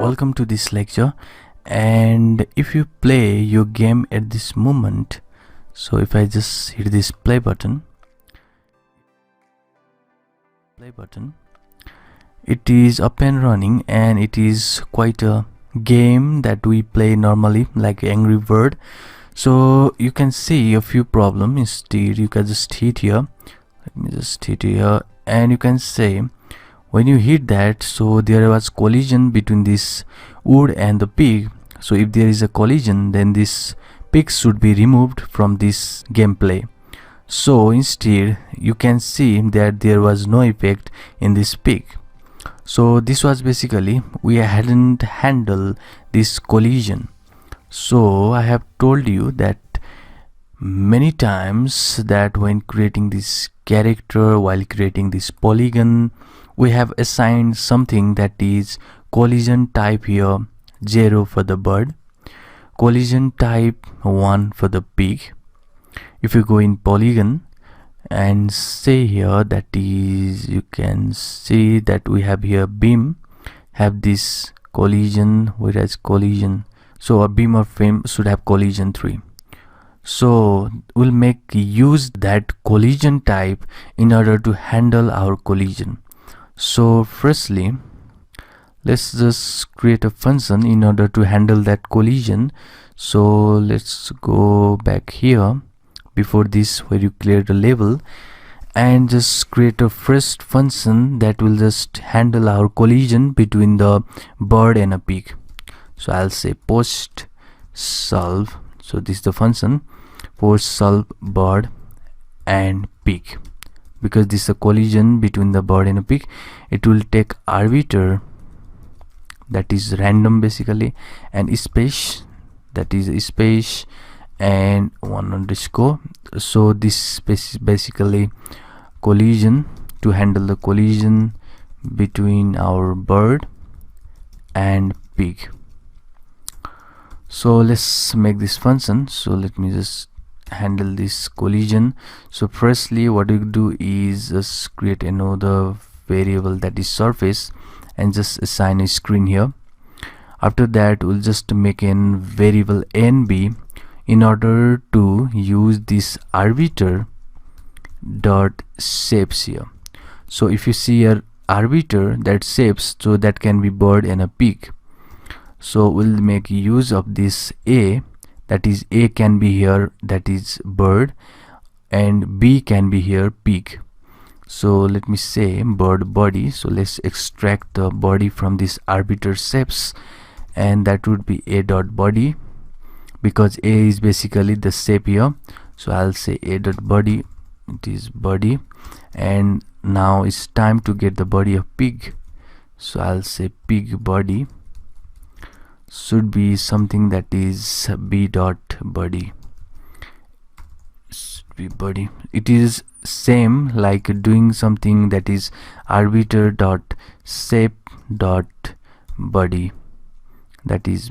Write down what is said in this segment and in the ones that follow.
welcome to this lecture. And if you play your game at this moment, so if I just hit this play button, it is up and running, and it is quite a game that we play normally, like Angry Bird. So you can see a few problems. Instead, you can just hit here. Let me just hit here, and you can say when you hit that, so there was collision between this wood and the pig. So if there is a collision, then this pig should be removed from this gameplay. So instead, you can see that there was no effect in this pig. So this was basically, we hadn't handled this collision. So I have told you that many times that when creating this character, while creating this polygon, we have assigned something that is collision type here 0 for the bird, collision type 1 for the pig. If you go in polygon and say here, that is, you can see that we have here beam have this collision, whereas collision, so a beam of frame should have collision 3. So we'll make use that collision type in order to handle our collision. So firstly, let's just create a function in order to handle that collision. So let's go back here before this, where you clear the level, and just create a first function that will just handle our collision between the bird and a pig. So I'll say post solve. So this is the function, post solve bird and pig. Because this is a collision between the bird and a pig, it will take arbiter, that is random basically, and space, that is space, and 1 underscore. So this space is basically collision, to handle the collision between our bird and pig. So let's make this function. So let me just handle this collision. So firstly, what you do is just create another variable, that is surface, and just assign a screen here. After that, we'll just make a variable nb in order to use this arbiter dot shapes here. So if you see your arbiter, that shapes, so that can be bird and a pig. So we'll make use of this a, that is a can be here, that is bird, and b can be here pig. So let me say bird body. So let's extract the body from this arbiter shapes, and that would be a dot body, because a is basically the shape here. So I'll say a dot body, it is body, and now it's time to get the body of pig. So I'll say pig body should be something that is b dot body, should be body. It is same like doing something that is arbiter dot shape dot body, that is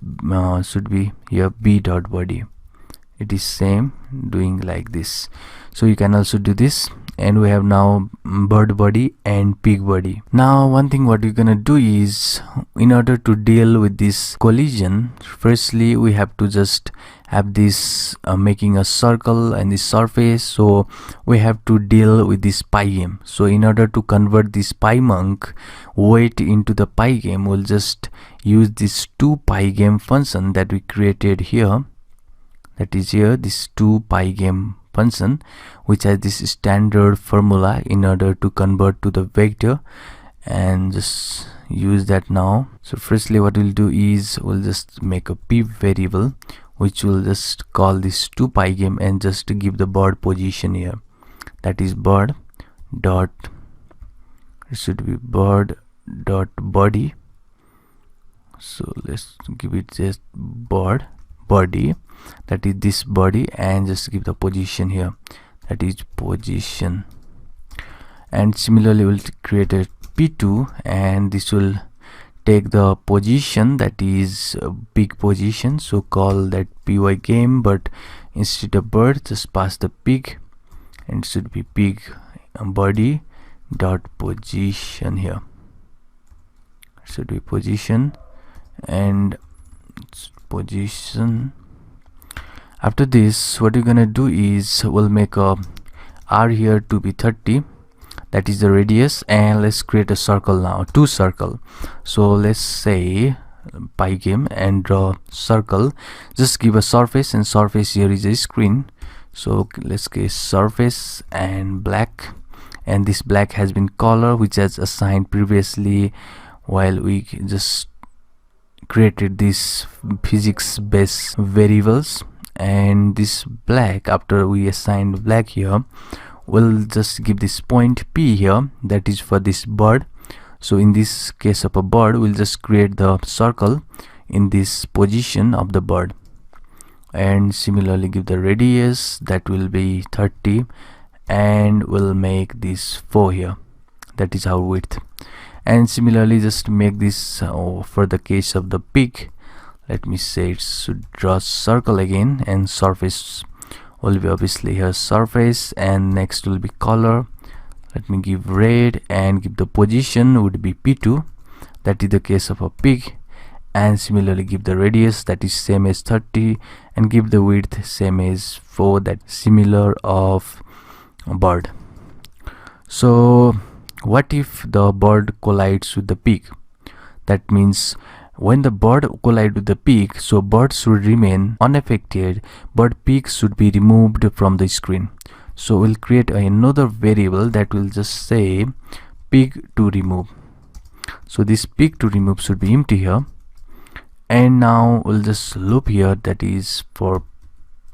should be here b dot body. It is same doing like this. So you can also do this, and we have now bird body and pig body. Now one thing what we're gonna do is, in order to deal with this collision, firstly we have to just have this making a circle and this surface. So we have to deal with this pygame. So in order to convert this pymonk weight into the pygame, we'll just use this toPygame function that we created here, that is here, this toPygame function, which has this standard formula in order to convert to the vector, and just use that now. So firstly what we'll do is, we'll just make a p variable, which will just call this toPygame, and just to give the bird position here, that is bird dot, it should be bird dot body. So let's give it just bird body, that is this body, and just give the position here, that is position. And similarly we'll create a p2, and this will take the position, that is pig position. So call that pygame, but instead of bird, just pass the pig, and it should be pig body dot position here, should be position, and position. After this, what we're gonna do is we'll make a R here to be 30, that is the radius, and let's create a circle now, two circle. So let's say pygame and draw circle. Just give a surface, and surface here is a screen. So let's get surface and black, and this black has been color which has assigned previously while we just created these physics based variables. And this black, after we assigned black here, we'll just give this point P here, that is for this bird. So in this case of a bird, we'll just create the circle in this position of the bird, and similarly give the radius, that will be 30, and we'll make this 4 here, that is our width. And similarly just make this for the case of the pig. Let me say it should draw circle again, and surface will be obviously here surface, and next will be color. Let me give red, and give the position would be P2, that is the case of a pig. And similarly give the radius, that is same as 30, and give the width same as 4, that similar of bird. So what if the bird collides with the pig? That means when the bird collides with the pig, so bird should remain unaffected, but pig should be removed from the screen. So we'll create another variable that will just say pig to remove. So this pig to remove should be empty here, and now we'll just loop here, that is for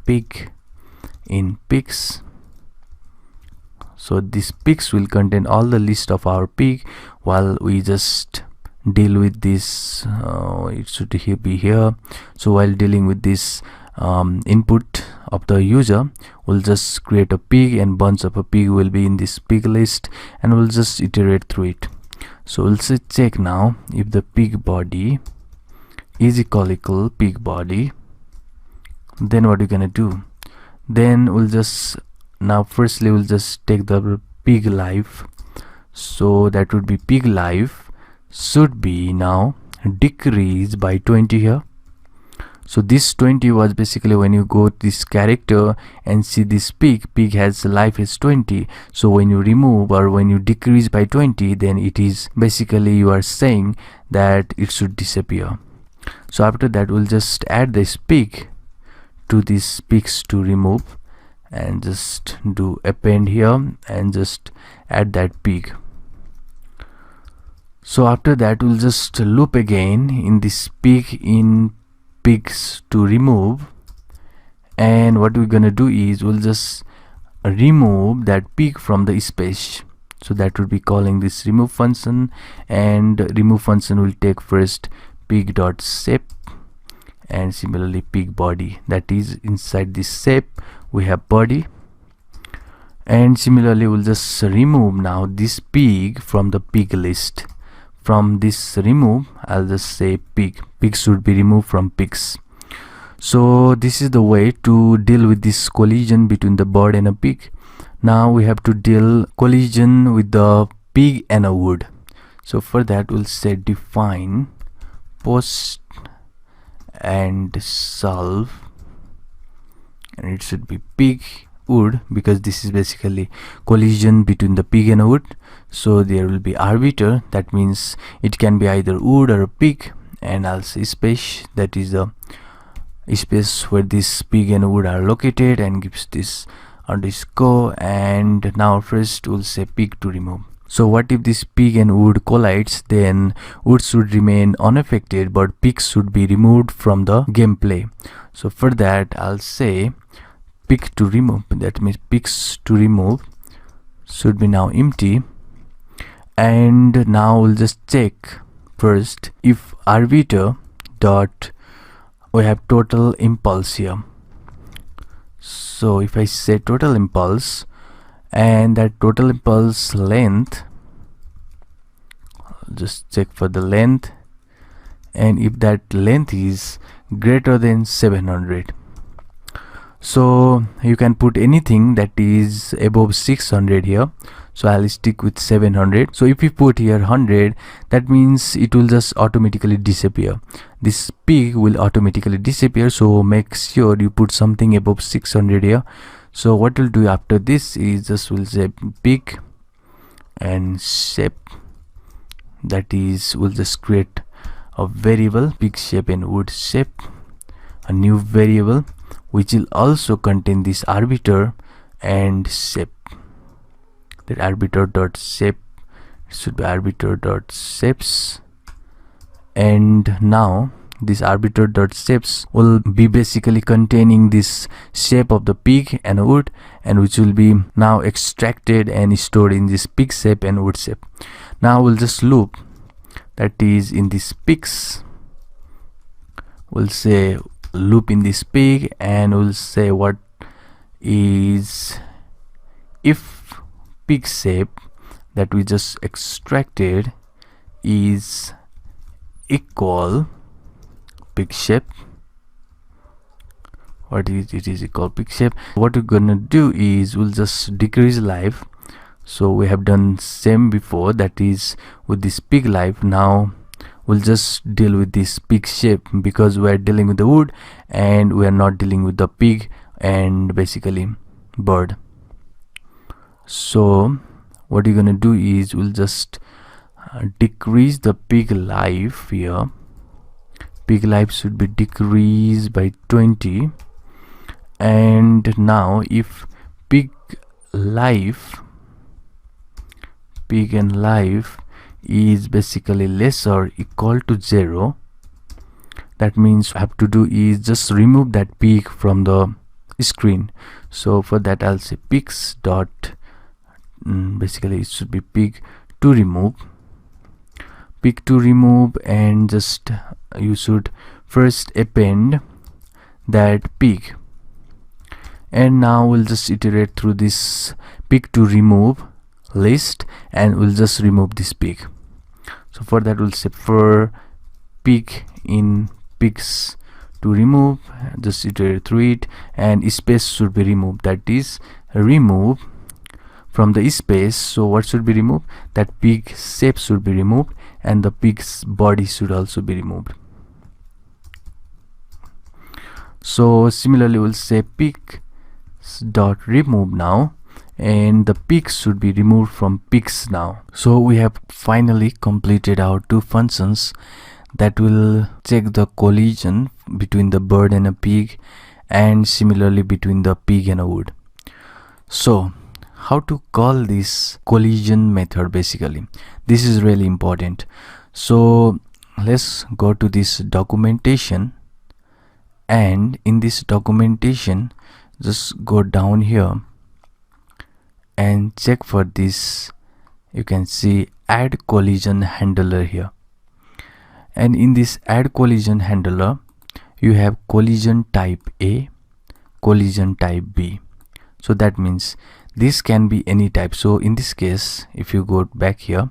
pig in pigs. So this pigs will contain all the list of our pig, while we just deal with this it should be here. So while dealing with this input of the user, we'll just create a pig, and bunch of a pig will be in this pig list, and we'll just iterate through it. So we'll say check now if the pig body is equal pig body. Then what we're gonna do, then we'll just now firstly we'll just take the pig life. So that would be pig life should be now decreased by 20 here. So this 20 was basically when you go to this character and see this pig has life is 20. So when you remove or when you decrease by 20, then it is basically you are saying that it should disappear. So after that we'll just add this pig to this pigs to remove, and just do append here and just add that pig. So after that we'll just loop again in this pig in pigs to remove, and what we're gonna do is we'll just remove that pig from the space. So that would be calling this remove function, and remove function will take first pig dot shape, and similarly pig body, that is inside this shape we have body. And similarly we'll just remove now this pig from the pig list. From this remove, I'll just say pig should be removed from pigs. So this is the way to deal with this collision between the bird and a pig. Now we have to deal collision with the pig and a wood. So for that we'll say define post and solve, and it should be pig wood, because this is basically collision between the pig and a wood. So there will be arbiter, that means it can be either wood or a pig, and also space, that is the space where this pig and wood are located, and gives this underscore. And now first we'll say pig to remove. So what if this pig and wood collides? Then wood should remain unaffected, but pig should be removed from the gameplay. So for that I'll say pig to remove, that means pigs to remove should be now empty. And now we'll just check first if arbiter dot we have total impulse here. So if I say total impulse, and that total impulse length, I'll just check for the length, and if that length is greater than 700, so you can put anything that is above 600 here. so I'll stick with 700. So if we put here 100, that means it will just automatically disappear. This pig will automatically disappear, so make sure you put something above 600 here. So what we'll do after this is just we'll say pig and shape, that is we'll just create a variable pig shape and wood shape, a new variable which will also contain this arbiter and shape. That arbiter dot shape should be arbiter dot shapes, and now this arbiter dot shapes will be basically containing this shape of the pig and wood, and which will be now extracted and stored in this pig shape and wood shape. Now we'll just loop, that is in this pigs, we'll say loop in this pig, and we'll say what is if pig shape that we just extracted is equal pig shape. What is it is equal pig shape. What we're gonna do is we'll just decrease life. So we have done same before, that is with this pig life. Now we'll just deal with this pig shape because we are dealing with the wood and we are not dealing with the pig and basically bird. So what you're gonna do is we'll just decrease the pig life here. Pig life should be decreased by 20, and now if pig and life is basically less or equal to 0, that means what I have to do is just remove that pig from the screen. So for that I'll say pigs dot basically it should be pig to remove, and just you should first append that pig, and now we'll just iterate through this pig to remove list and we'll just remove this pig. So for that we'll say for pig in pigs to remove, just iterate through it, and space should be removed, that is remove from the space. So what should be removed? That pig shape should be removed, and the pig's body should also be removed. So similarly we'll say pig dot remove now, and the pigs should be removed from pigs now. So we have finally completed our two functions that will check the collision between the bird and a pig, and similarly between the pig and a wood. So how to call this collision method? Basically this is really important. So let's go to this documentation, and in this documentation just go down here and check for this. You can see add collision handler here, and in this add collision handler you have collision type A, collision type B. So that means this can be any type. So in this case if you go back here,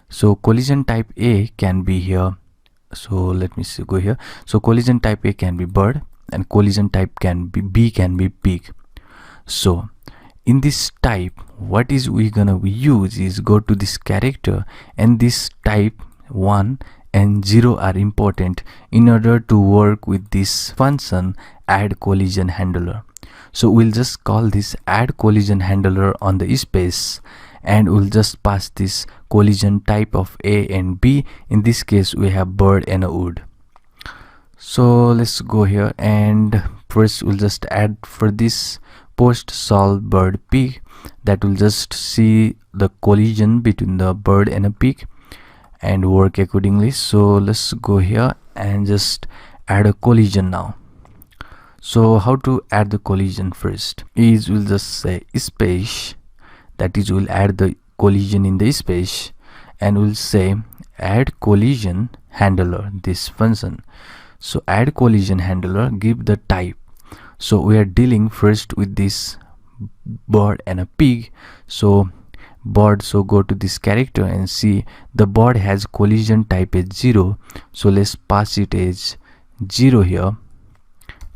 so collision type A can be here. So let me see, go here. So collision type A can be bird, and collision type can be B can be pig. So in this type what is we gonna use is go to this character, and this type 1 and 0 are important in order to work with this function add collision handler. So we'll just call this add collision handler on the space, and we'll just pass this collision type of A and B. In this case we have bird and a wood. So let's go here, and first we'll just add for this post solve bird pig, that will just see the collision between the bird and a pig and work accordingly. So let's go here and just add a collision now. So how to add the collision? First is we'll just say space, that is we'll add the collision in the space, and we'll say add collision handler, this function. So add collision handler, give the type. So we are dealing first with this bird and a pig. So bird, so go to this character and see the bird has collision type as 0, so let's pass it as 0 here.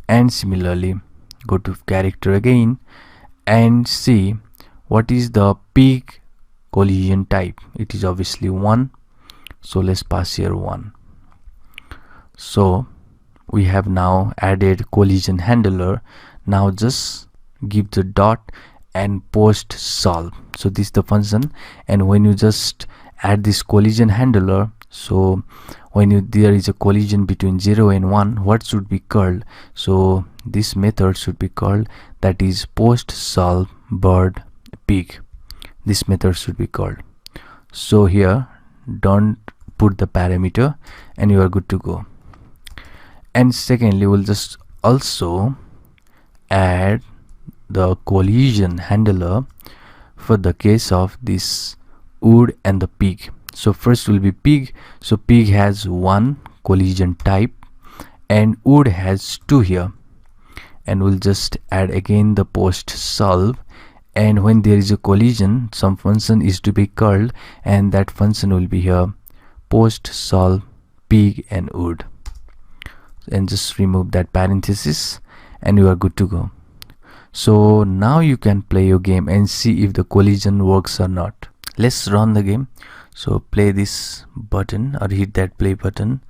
And similarly go to character again and see what is the pig collision type. It is obviously 1, so let's pass here 1. So we have now added collision handler. Now just give the dot and post solve. So this is the function, and when you just add this collision handler, so when there is a collision between 0 and 1, what should be called? So this method should be called, that is post solve bird pig. This method should be called. So here don't put the parameter and you are good to go. And secondly, we'll just also add the collision handler for the case of this wood and the pig. So first will be pig. So pig has 1 collision type and wood has 2 here, and we'll just add again the post solve, and when there is a collision, some function is to be called, and that function will be here post solve pig and wood, and just remove that parenthesis and you are good to go. So now you can play your game and see if the collision works or not. Let's run the game. So play this button or hit that play button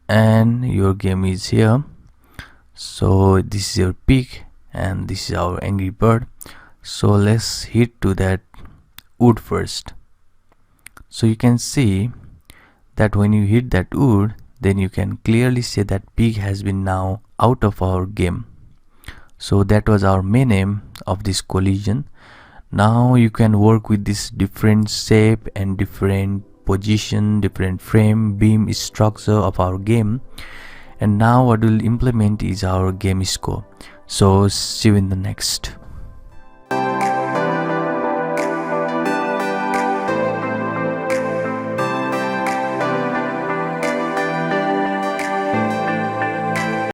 and your game is here. So this is your pig and this is our angry bird. So let's hit to that wood first. So you can see that when you hit that wood, then you can clearly say that pig has been now out of our game. So that was our main aim of this collision. Now you can work with this different shape and different position, different frame, beam structure of our game. And now what we'll implement is our game score. So see you in the next.